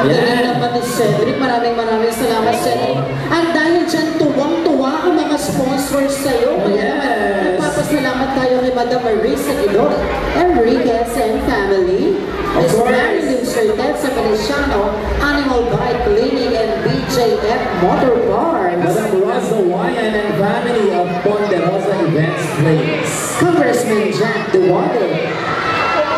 Ang galing naman ni Cedric. Maraming salamat, Cedric. At dahil dyan, tuwang-tuwa ang mga sponsors sa'yo. Kaya naman, nagpapasalamat tayo kay Madam Marisa Guidon, Enriquez and family. Ms. Marilyn Certeza Feliciano, Animal Bike Cleaning and BJF Motor Parts. Madam Rosa Wayan and family of Ponderosa Events Place. Congressman Jack Duarte,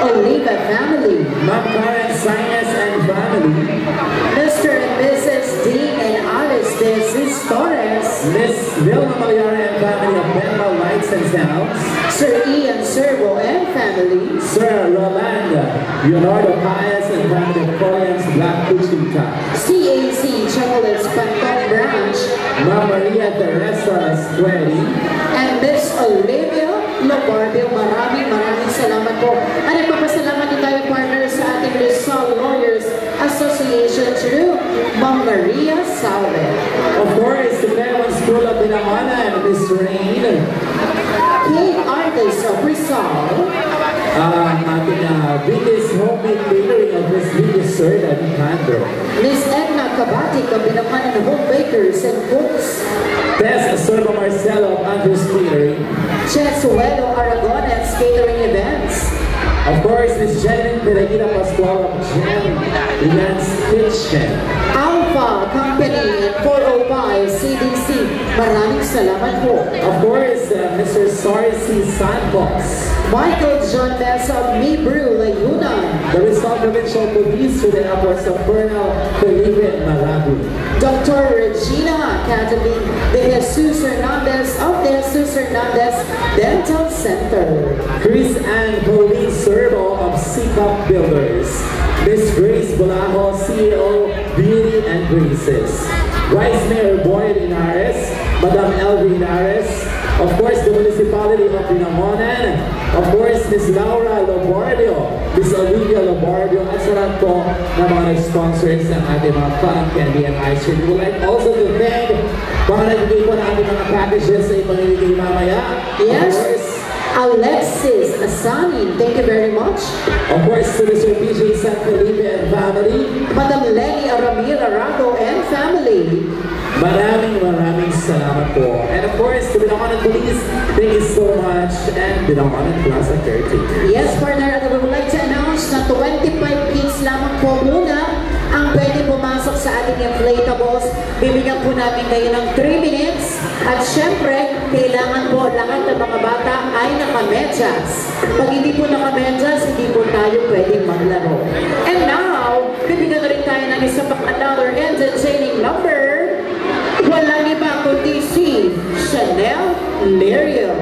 Oliva family. Ma'am Karen Sines and family. Mr. and Mrs. Dean and Alice De Torres. Miss Vilma Malyara and family of Benma Lights and Sounds. Sir Ian Servo and family. Sir Rolanda, Leonardo Paez and family of Koreans Black Kuchita. CAC Chocolates Pantong Branch. Ma'am Maria Teresa Squeri. And Miss Olivia Lobardio, maraming salamat po. At nagpapasalamat din tayo partner sa ating Rizal Lawyers Association through Ma'am Maria Salve. Of course, the Palawan School of Binamana and Miss Rain. Cake Artist of Rizal. Ating biggest homemade catering of Miss Lydia Sir at Cantor. Miss Edna Kabatik of Binamana Home Bakers and Cooks. Tess Sorbo Marcelo of Andrews Catering. Chesuelo Aragones Catering Events. Of course, Miss Jenin Pereira Pascual of Jen Events Kitchen. Alpha Company and 405 CDC. Maraming salamat po. Of course, Mr. Sarcy Sandbox. Michael John Mesa of Me Brew, Layunan. The Rizal Provincial Police to the efforts of Colonel Felipe Marabu. Dr. Regina Academy, De Jesus Hernandez of De Jesus Hernandez Dental Center. Chris and Pauline Servo of Sikap Builders. Miss Grace Bolajo, CEO, Beauty and Graces. Vice Mayor Boyd Inares, Madam Elvie Inares, of course the municipality of Binamonan, of course Miss Laura Lobardio, Miss Olivia Lobardio, at sa lahat po na mga sponsors ng ating mga fun candy and ice cream. We would like also to thank mga nagbigay po ng ating mga packages sa ipamimigay mamaya. Yes. Alexis Asani, thank you very much. Of course, to Mr. PJ San Felipe and family. Madam Lenny Aramil Arago and family. Maraming salamat po. And of course, to Binangonan Police, thank you so much. And Binangonan Plaza Caretaker. Yes, partner, and we would like to announce na 25 kids lamang po muna ang pwede pumasok sa ating inflatables. Bibigyan po namin kayo ng 3 minutes. At syempre, kailangan po lahat ng mga bata ay nakamedyas. Pag hindi po nakamedyas, hindi po tayo pwedeng maglaro. And now, bibigyan na rin tayo ng isa pang another entertaining number. Walang iba kundi si Chanel Lerio.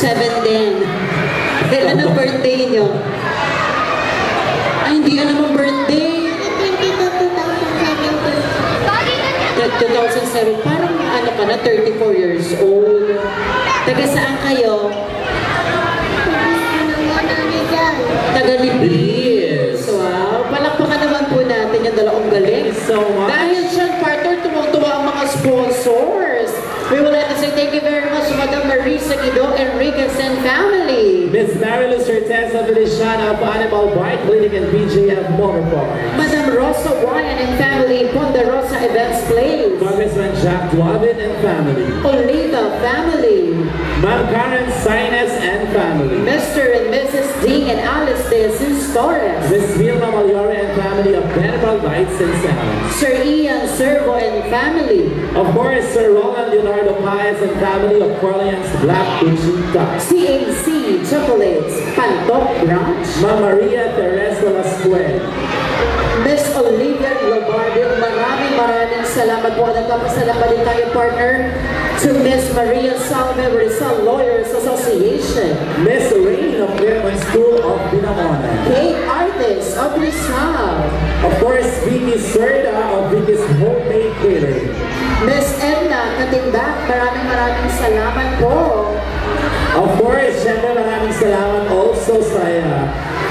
7 din. Kailan ang birthday nyo? Ay, hindi ka naman birthday. 2007. Parang ano ka na, 34 years old. Taga saan kayo? Taga Libis. Wow. Palakpakan naman po natin yung dalawang galing. So much. Dahil siya, partner, tumang-tuwa ang mga sponsors. We would like to say thank you very much to Madam Marisa Guido Enriquez and family. Miss Marilyn Certeza Feliciana of Animal Bike Clinic and BJF Motorpark. Madam Rosa Ryan and family, Ponderosa Events Place. Congressman Jack Dwavin and family. Oliva family. Ma'am Karen Saines and family. Mr. and Mrs. Ding and Alice De Jesus Torres. Miss Vilma Malyora and family of Venerable Lights and Sounds. Sir Ian Servo and family. Of course, Sir Roland Leonardo Paez and family of Corleans Black Cuchita. CAC Chocolates, Pantok Branch. Ma'am Maria Teresa Lascuen. Miss Olivia Lombardo, maraming salamat po. Nagpapasalamat din tayo, partner, to Miss Maria Salve Rizal Lawyers Association. Miss Rain of Clearman School of Binamona. Kate Artist of Rizal. Of course, Vicky Serda of Vicky's Homemade Catering. Miss Edna Katimbak, maraming salamat po. Of course, syempre maraming salamat also sa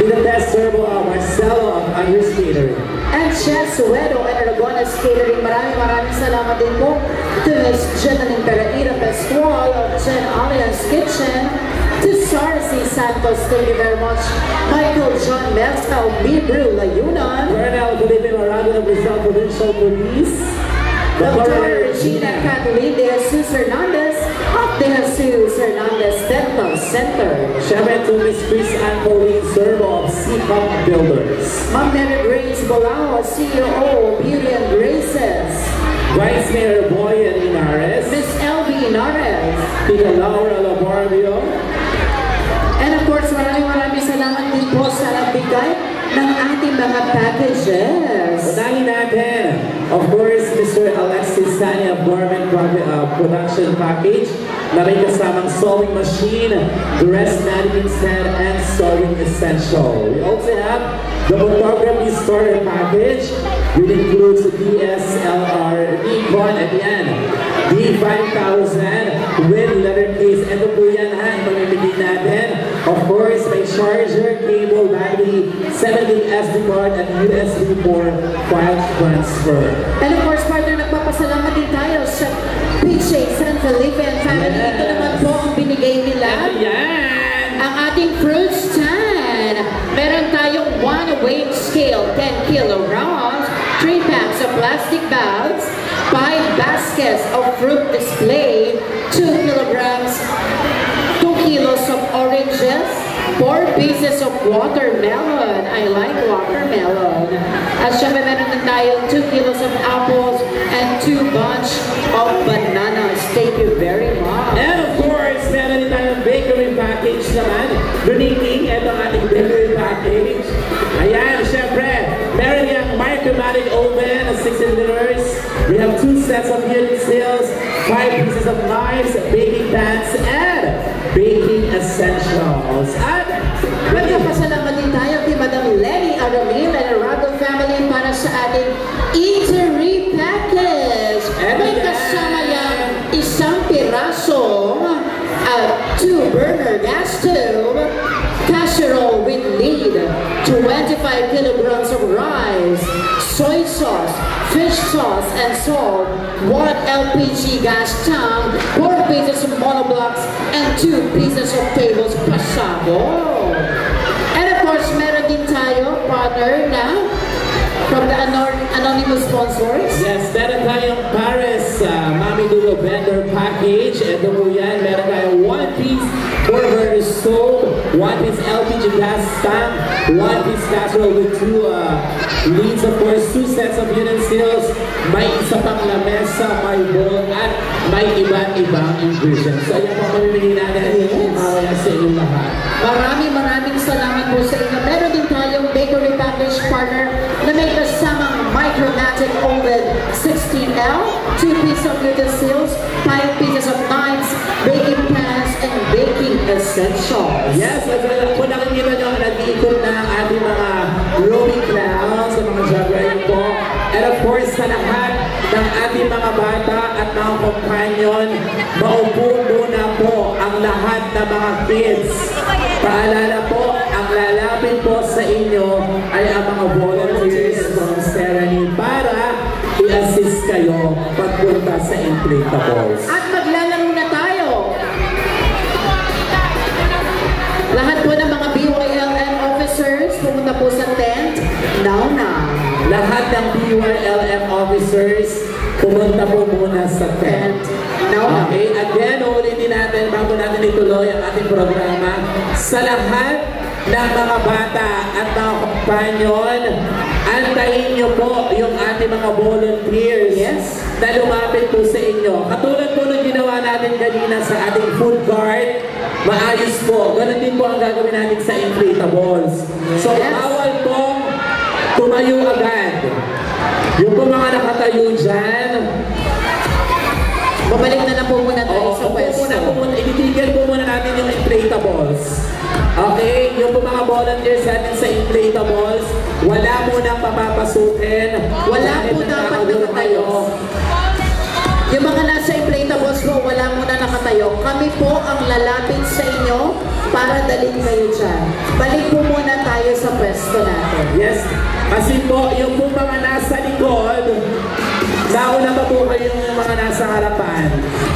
Tita Servo Marcelo of Andres Catering. And Chef Suedo and Aragones Catering, maraming salamat din po to Miss Jenaline Pereira Pascual of Jen Alliance Kitchen, to Sarcy Santos, thank you very much, Michael John Mesca of Bibru Layunan, Colonel Felipe Marado of Rizal Provincial Police, Dr. Regina Kathleen De Jesus Hernandez of De Jesus Hernandez Dental Center. Syempre to Miss Chris Ann Pauline Servo of CPAP Builders. Ma'am Mary Grace Bolao, CEO of Beauty and Graces. Vice Mayor Boy and Inares. Miss Elvie Inares. Tita Laura Laborbio. And of course, maraming salamat din po sa nagbigay ng ating mga packages. Unahin natin, of course, Mr. Alexis Sani of Gorman Production Package na may kasamang sewing machine, dress mannequin stand, and sewing essential. We also have the photography starter package, which includes the DSLR Nikon at the end, D5000 with letter case. Ito po yan ha, mamimigay natin. Of course, may charger, cable, battery, 17 SD card, and USB for file transfer. And of course, partner, nagpapasalamat din tayo sa PJ San Felipe and family. Yes. Ito naman po ang binigay nila. Yan! Ang ating fruit stand. Meron tayong one weight scale, 10 kilograms, 3 packs of plastic bags, 5 baskets of fruit display, 2 kilograms, 2 kilos of oranges, 4 pieces of watermelon. I like watermelon. At syempre meron din tayo 2 kilos of apples and 2 bunch of bananas. Thank you very much. And of course, meron din tayong bakery package naman. Duniting, ito ang ating bakery package. Ayan, syempre, meron yung micromatic oven, 16 liters. We have 2 sets of utensils, 5 pieces of knives, baking pans, and baking essentials. At Magpapasalamat din tayo kay Madam Lenny Aramil and Arago family para sa ating eatery package. May kasama yung isang pirasong 2-burner gas stove, casserole with lid, 25 kilograms of rice, soy sauce, fish sauce, and salt, 1 LPG gas tank, 4 pieces of monoblocks, and 2 pieces of tables pasabog. And of course, meron din tayo, partner, na from the anonymous sponsors. yes, meron tayong Paris Mami Dugo vendor package. Ito po yan, meron tayong 1 piece 4-burner stove, 1 piece LPG gas tank, 1 piece casserole with 2 leads, of course, 2 sets of utensils, may isa pang lamesa, may bowl, at may iba't ibang ingredients. So, ayan po mamimili natin sa inyong lahat. Maraming salamat po sa inyo. Meron din tayong bakery package, partner, na may kasamang micromatic oven 16L, 2 pieces of utensils, 5 pieces of knives, baking pans, and baking essentials. Essentials. Yes, kung nakikita nyo, nag-iikot na ang ating mga roaming clowns, sa mga jogger po. And of course, sa lahat ng ating mga bata at mga companion, maupo muna po ang lahat ng mga kids. Paalala po, ang lalapit po sa inyo ay ang mga volunteers from Serani para i-assist kayo pagpunta sa inflatables. At maglalaro na tayo. Lahat po ng mga BYLM officers pumunta po sa tent. Now na. Lahat ng BYLM officers pumunta po muna sa tent. Now na. Okay, again, ulitin natin bago natin ituloy ang ating programa. Sa lahat ng mga bata at mga companion, antayin niyo po yung ating mga volunteers na lumapit po sa inyo. Katulad po nung ginawa natin kanina sa ating food cart, maayos po. Ganun din po ang gagawin natin sa inflatables. So, bawal pong tumayo agad. Yung po mga nakatayo dyan, Babalik na lang po muna tayo sa pwesto. Ititigil po muna natin yung inflatables. Okay, yung po mga volunteers natin sa inflatables, wala munang papapasukin. Wala po dapat nakatayo. Yung mga nasa inflatables po, wala muna nakatayo. Kami po ang lalapit sa inyo para dalhin kayo dyan. Balik po muna tayo sa pwesto natin. Yes, kasi po, yung po mga nasa likod, nauna pa po kayo yung mga nasa harapan.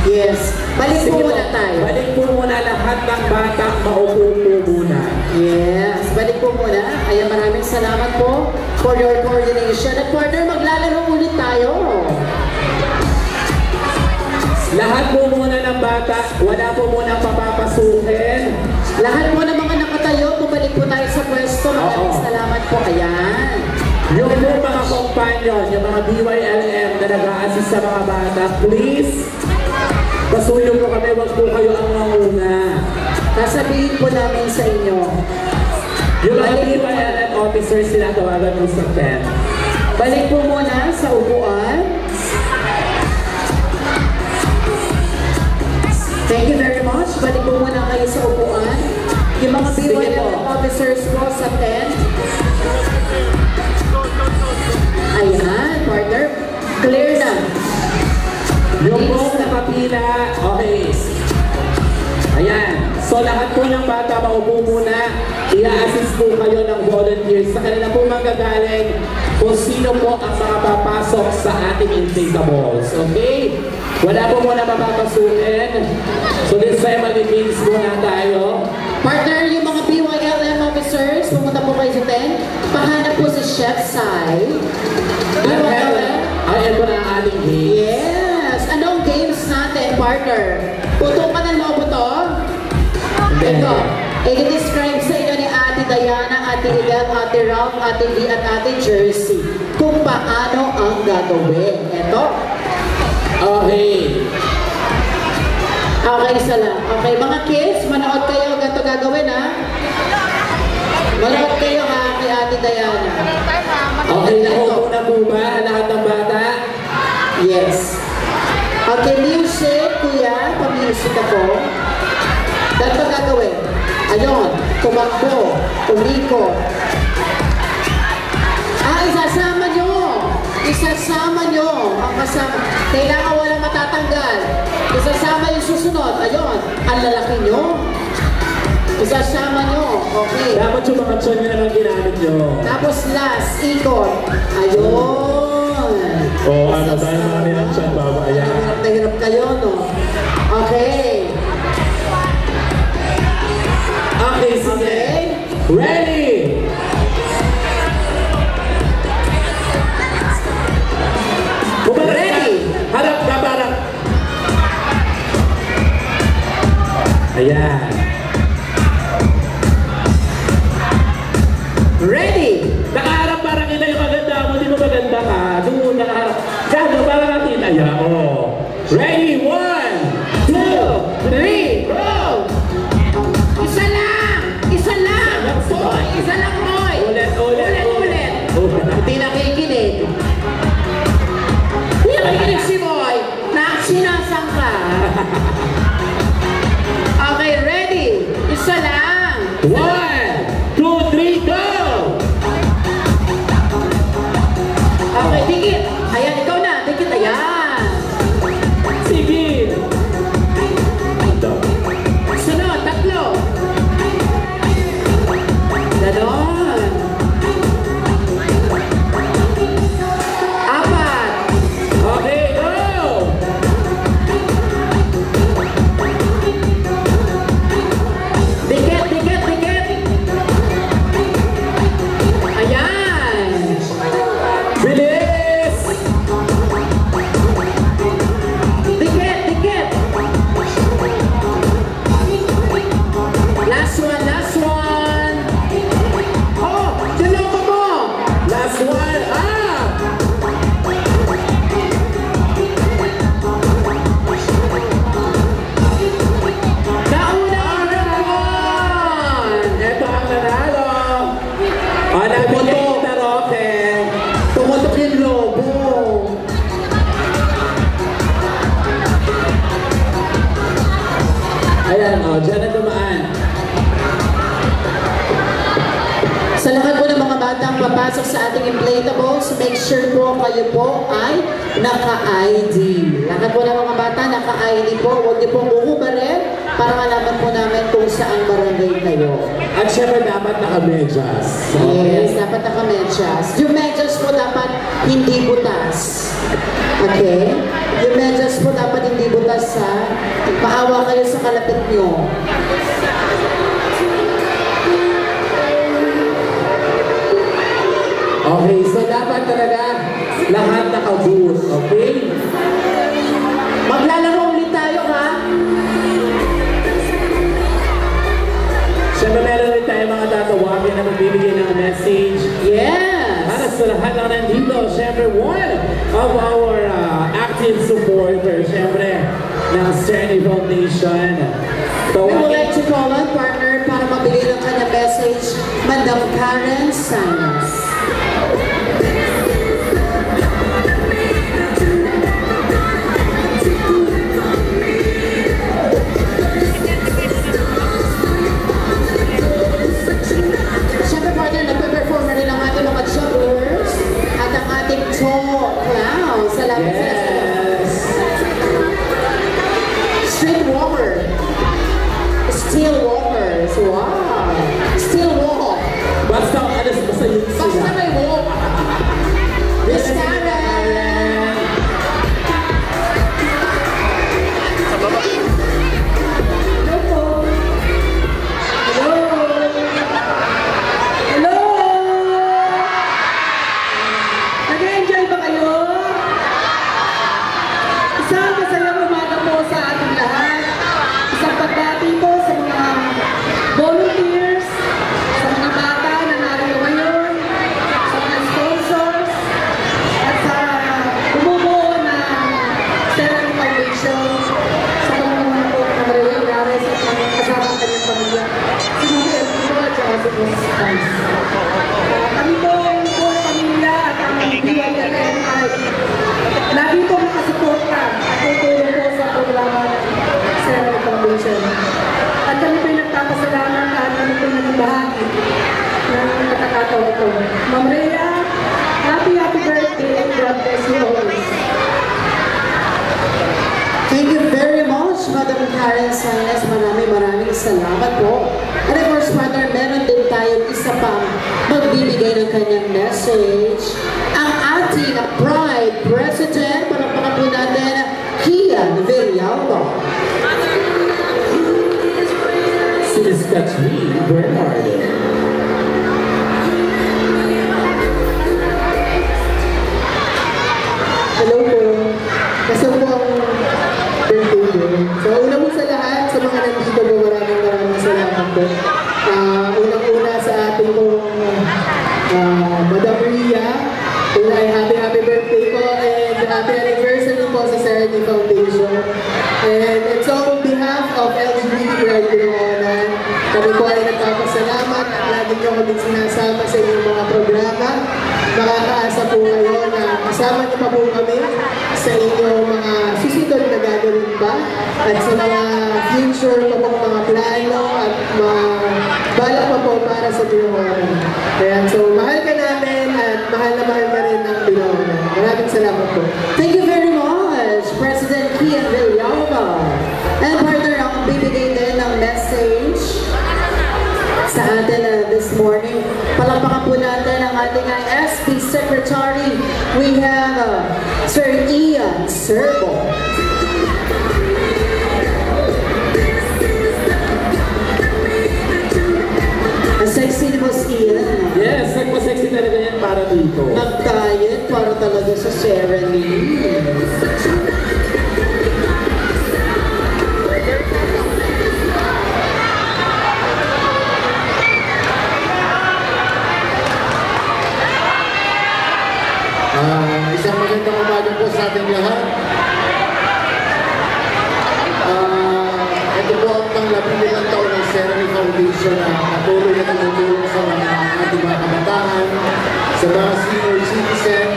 Yes, balik po muna tayo. Balik po muna lahat ng bata, maupo po muna. Yes, balik po muna. Kaya maraming salamat po for your coordination. At partner, maglalaro ulit tayo. Lahat po muna ng bata, wala po muna papapasukin. Lahat po ng mga nakatayo, bumalik po tayo sa pwesto. Maraming salamat po. Ayan. Yung po mga companion, yung mga BYLM na nag-a-assist sa mga bata, please, pasuyo po kami, wag po kayo ang mauna. Sasabihin po namin sa inyo. Yung mga BYLM officers sila tawagan mo sa tent. Balik po muna sa upuan. Thank you very much. Balik po muna kayo sa upuan. Yung mga BYLM officers po sa tent. Ayan, partner. Clear na. Yung po nakapila, okay. Ayan. So lahat po ng bata, maupo muna. I-assist po kayo ng volunteers. Sa kanila po manggagaling kung sino po ang mga papasok sa ating inflatables. Okay? Wala po muna mapapasukin. So this time, mag-games muna tayo. Partner, yung mga BYLM officers, pumunta po kayo sa tent. Pahanap po si Chef Sai. Ayan po na ang ating games. Yes! Anong games natin, partner? Putukan ng lobo to? Ito. I-describe sa inyo ni Ate Diana, Ate Idel, Ate Ralph, Ate Lee, at Ate Jersey kung paano ang gagawin. Ito. Okay. Okay, isa lang. Okay, mga kids, manood kayo. Ganito gagawin, ha? Manood kayo, ha, kay Ate Diana. Okay, naupo na po ba lahat ng bata? Yes. Okay, music, kuya. Pa-music ako. Ganito gagawin. Ayun, tumakbo, umiko. Isasama nyo. Isasama nyo ang kasama. Kailangan walang matatanggal. Isasama yung susunod. Ayun, ang lalaki nyo. Isasama nyo. Okay. Dapat yung mga tson nyo naman ginamit nyo. Tapos last, ikot. Ayun. Oo, ano dahil marami ng tson, baba. Ayan. Hirap na hirap kayo, no? Okay. Okay, sige. Ready! Ready? Harap ka, harap. Ayan. Ready? Nakaharap parang ina yung maganda mo. Di mo maganda ka. Doon, nakaharap. Gano, parang natin. Ayan, oh. Ready? 1, 2, 3, go! Isa lang! Isa lang! Boy! Isa lang, boy! Ulit. Hindi nakikinig. Hindi nakikinig si boy. Sinasang ka. Okay, ready? Diyan na dumaan. Sa lahat po ng mga batang papasok sa ating inflatables, make sure po kayo po ay naka-ID. Lahat po ng mga bata naka-ID po. Huwag niyo pong uhubarin para malaman po namin kung saan barangay kayo. At syempre dapat naka-medyas. Yes, dapat naka-medyas. Yung medyas po dapat hindi butas. Okay? Yung medyas po dapat hindi butas ha. Maawa kayo sa kalapit nyo. Okay, so dapat talaga lahat naka-boost, okay? Maglalaro ulit tayo ha. Siyempre meron rin tayo mga tatawagin na magbibigay ng message. Yes! Para sa lahat na nandito, siyempre one of our active supporters, siyempre, ng Serni Foundation. We would like to call on partner para mabigay ng kanya message, Madam Karen Sanas. Siyempre partner, nagpe-perform na rin ang ating mga jugglers at ang ating tall clowns. Salamat sa street walker. Steel walkers. Wow. Steel walk. Basta yun sila. Basta may walk. Miss Karen. Hello po. Hello. Hello. Nag-enjoy ba kayo? Isang masayang umaga po sa ating lahat. Isang pagbati po sa mga volunteers, sa mga bata na narito ngayon, sa mga sponsors, at sa bumubuo ng Serni Foundation, sa pamumuno po ng Maria Yares at mga kasama ang kanyang pamilya, si Miguel Pino at saka si Mrs. Times. Kami po ang buong pamilya at ang BILM ay lagi po makasuporta at tutulong po sa programa ng Serni Foundation. At kami po'y nagpapasalamat at kami po'y nagbahagi ng pagkakataon ito. Ma'am Rhea, happy birthday and God bless you always. Thank you very much, Madam Karen Sanas. Maraming salamat po. And of course, partner, meron din tayong isa pang magbibigay ng kanyang message. Ang ating Pride President, palakpakan po natin, Kian Villalba. Si Miss Catherine Bernard. Hello po. Kasi po ang birthday ko. So, una po sa lahat, sa mga nandito po, maraming salamat po. Unang-una sa ating pong Madam Rhea, kung ay happy birthday po and happy anniversary po sa Serni Foundation. And it's on behalf of LGBT Pride Pinoanan. Kami po ay nagpapasalamat at lagi nyo kami sinasama sa inyong mga programa. Makakaasa po kayo na kasama niyo pa po kami sa inyong mga susunod na gagawin pa at sa mga future pa po mga plano at mga balak pa po para sa Pinoanan. Kaya so mahal ka namin at mahal na mahal ka rin ng Pinoanan. Maraming salamat po. Thank you very much, President Kian Villalba. And partner, ang bibigay din ng message sa atin this morning. Palakpakan po natin ang ating SB Secretary. We have Sir Ian Serbo. Ang sexy ni Boss Ian. Yes, nagpa-sexy talaga yan para dito. Nag-diet para talaga sa Serni. Isang magandang umaga po sa ating lahat. Ito po ang pang-15 taon ng Serni Foundation na patuloy na tumutulong sa mga ating mga kabataan, sa mga senior citizen,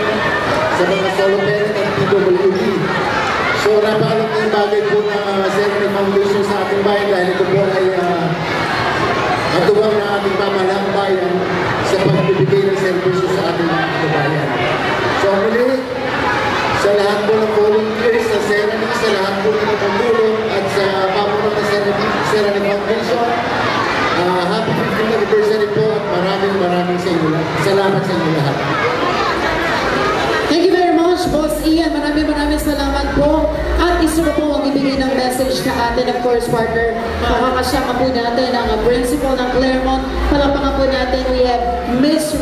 sa mga solo parent at PWD. So napakalaking bagay po ng Serni Foundation sa ating bayan dahil ito po ay pamahalang bayan sa pagbibigay ng serbisyo sa ating mga kababayan. So muli, sa lahat po ng volunteers, sa Serani, sa lahat po ng tumulong at sa pamuno ng Serani Foundation, happy 15th anniversary po at maraming sa inyo. Salamat sa inyo lahat. Thank you very much, Boss Ian. Maraming salamat po. At isa ko po ang ibigay ng message sa atin, of course, partner. Makakasama po natin ang principal ng Claremont. Palapakan po natin, we have Miss